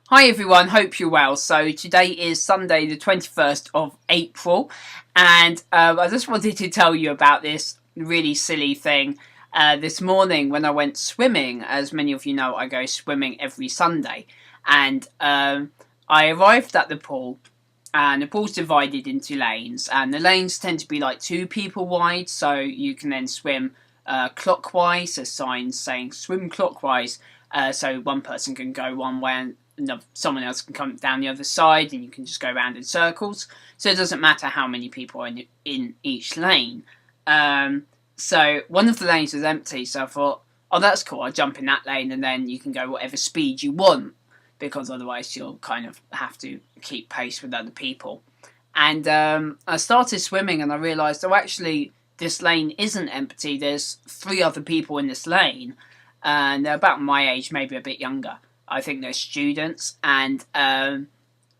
Hi everyone, hope you're well. So today is Sunday the 21st of April and I just wanted to tell you about this really silly thing this morning when I went swimming. As many of you know, I go swimming every Sunday and I arrived at the pool and the pool's divided into lanes and the lanes tend to be like 2 people wide, so you can then swim clockwise. There's signs saying swim clockwise, so one person can go one way and someone else can come down the other side and you can just go around in circles, so it doesn't matter how many people are in each lane. So one of the lanes was empty, so I thought, oh, that's cool, I'll jump in that lane and then you can go whatever speed you want, because otherwise you'll kind of have to keep pace with other people. And I started swimming and I realised, oh, actually this lane isn't empty, there's 3 other people in this lane and they're about my age, maybe a bit younger. I think they're students, but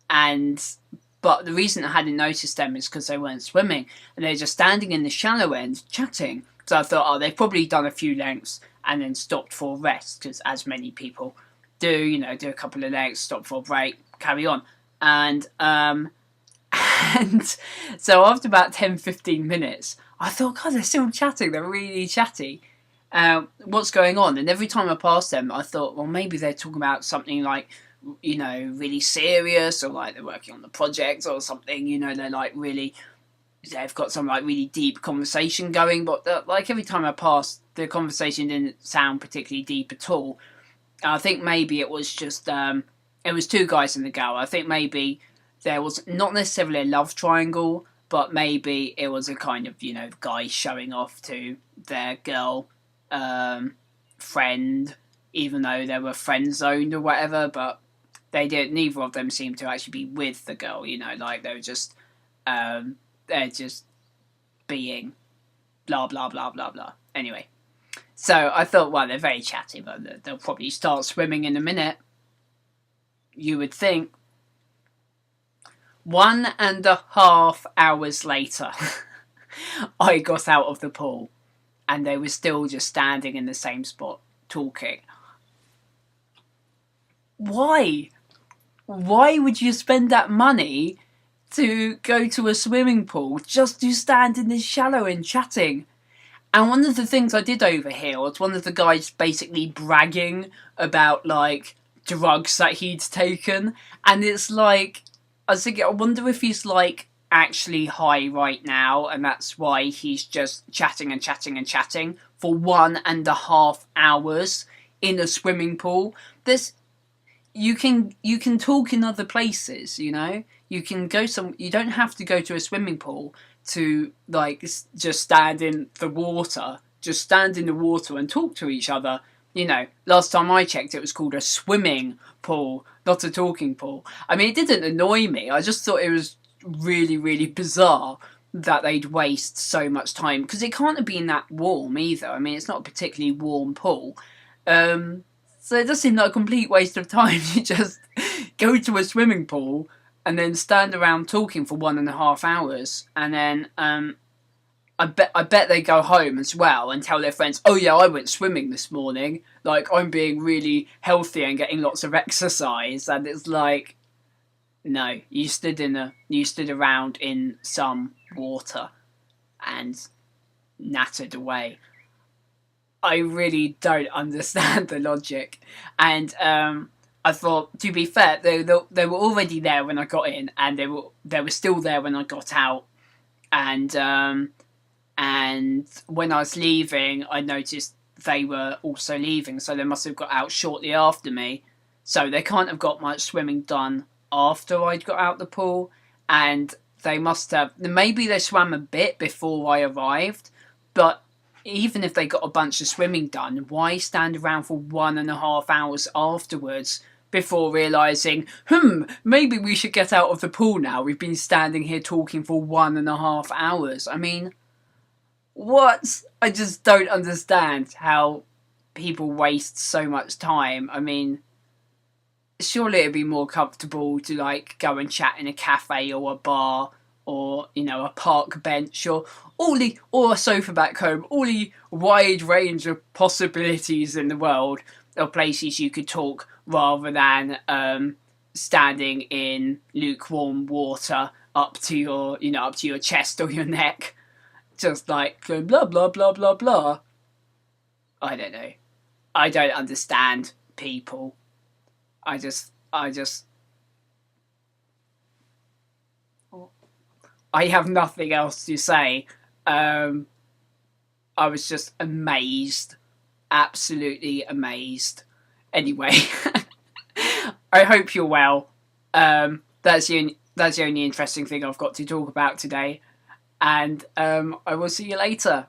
the reason I hadn't noticed them is because they weren't swimming and they're just standing in the shallow end chatting. So I thought, oh, they've probably done a few lengths and then stopped for rest, because as many people do, do a couple of legs, stop for a break, carry on. And and so after about 10-15 minutes, I thought, God, they're still chatting. They're really chatty. What's going on? And every time I passed them, I thought, well, maybe they're talking about something like, really serious, or like they're working on the project or something. They're like really, they've got some like really deep conversation going. But like every time I passed, the conversation didn't sound particularly deep at all. I think maybe it was just, it was 2 guys and a girl. I think maybe there was not necessarily a love triangle, but maybe it was a kind of, guy showing off to their girl friend, even though they were friend zoned or whatever. But neither of them seemed to actually be with the girl, like they were just they're just being blah blah blah blah blah. Anyway, so I thought, well, they're very chatty, but they'll probably start swimming in a minute, you would think. 1.5 hours later I got out of the pool and they were still just standing in the same spot talking. Why? Why would you spend that money to go to a swimming pool just to stand in this shallow end chatting? And one of the things I did overhear was one of the guys basically bragging about like drugs that he'd taken, and it's like, I was thinking, I wonder if he's like actually high right now and that's why he's just chatting and chatting and chatting for 1.5 hours in a swimming pool. You can talk in other places, you can go you don't have to go to a swimming pool to like just stand in the water and talk to each other. Last time I checked, it was called a swimming pool, not a talking pool. I mean, it didn't annoy me. I just thought it was really, really bizarre that they'd waste so much time, because it can't have been that warm either. I mean, it's not a particularly warm pool. So it does seem like a complete waste of time to just go to a swimming pool and then stand around talking for 1.5 hours, and then I bet they go home as well and tell their friends, oh yeah, I went swimming this morning, like I'm being really healthy and getting lots of exercise. And it's like, no, you stood around in some water and nattered away. I really don't understand the logic. And I thought, to be fair, they were already there when I got in, and they were still there when I got out. And when I was leaving, I noticed they were also leaving, so they must have got out shortly after me. So they can't have got much swimming done after I'd got out the pool, and they must have, maybe they swam a bit before I arrived, but even if they got a bunch of swimming done, why stand around for 1.5 hours afterwards before realising, maybe we should get out of the pool now, we've been standing here talking for 1.5 hours. I mean, what? I just don't understand how people waste so much time. I mean, surely it'd be more comfortable to like go and chat in a cafe or a bar, or a park bench, or a sofa back home. All the wide range of possibilities in the world of places you could talk, rather than standing in lukewarm water up to your chest or your neck, just like going blah blah blah blah blah. I don't know. I don't understand people. I have nothing else to say. I was just amazed. Absolutely amazed. Anyway, I hope you're well. That's the only interesting thing I've got to talk about today. And I will see you later.